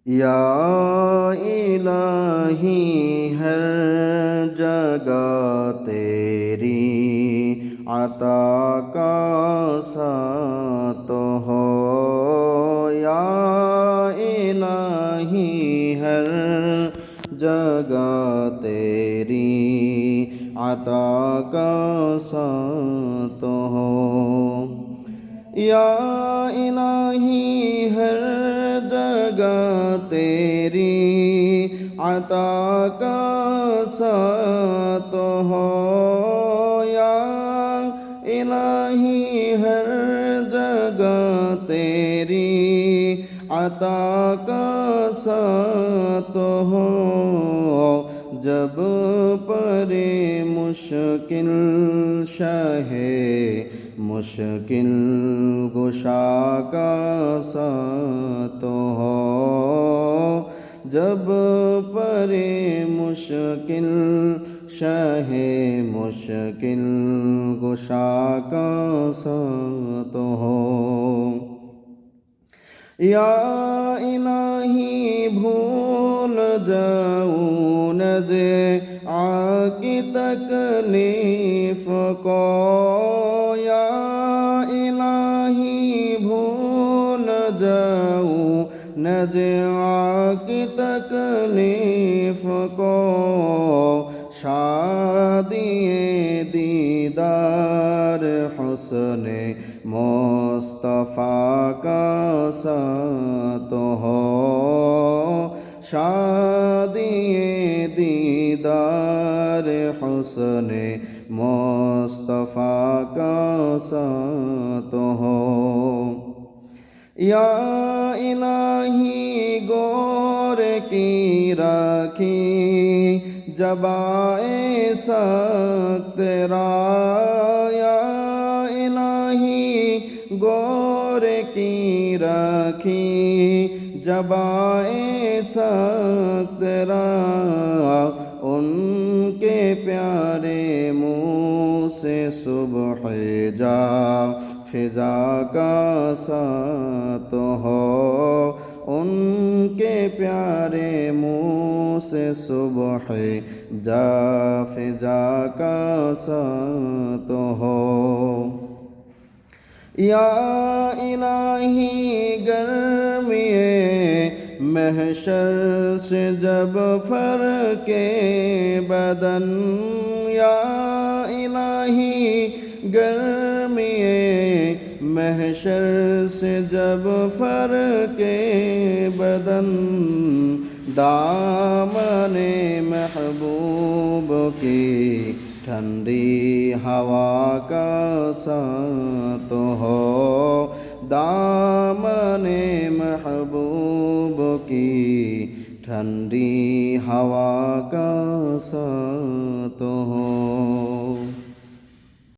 یا الہی ہر جگہ تیری عطا کا ساتھ ہو، یا الہی ہر جگہ تیری عطا کا ساتھ ہو، یا الہی ہر جگہ تیری عطا کا ساتھ ہو، یا الہی ہر جگہ تیری عطا کا ساتھ ہو، جب پرے مشکل شہ مشکل گشا کا ساتھ ہو، جب پرے مشکل شہ مشکل گشا کا ساتھ ہو، یا الہی بھول جاؤں نہ کی تکلیف کو، یا الہی بھول جاؤں نہ کی تکلیف کو، شادی دیدار حسن مصطفیٰ کا ساتھ ہو، شادی دیدار حسن مصطفیٰ کا ساتھ ہو، یا الہی گور کی راکھی جبائے سخت تیرا، یا الہی گور کی راکھی جبائے سخت تیرا، ان کے پیارے منہ سے صبح جا فضا کا ساتھ ہو، ان کے پیارے منہ سے صبح جا فضا کا ساتھ ہو، یا الہی گرمی محشر سے جب فرق بدن، یا الہی گرمی محشر سے جب فرق بدن، دامن محبوب کی ٹھنڈی ہوا کا ساتھ ہو، دامن محبوب کی ٹھنڈی ہوا کا ساتھ ہو۔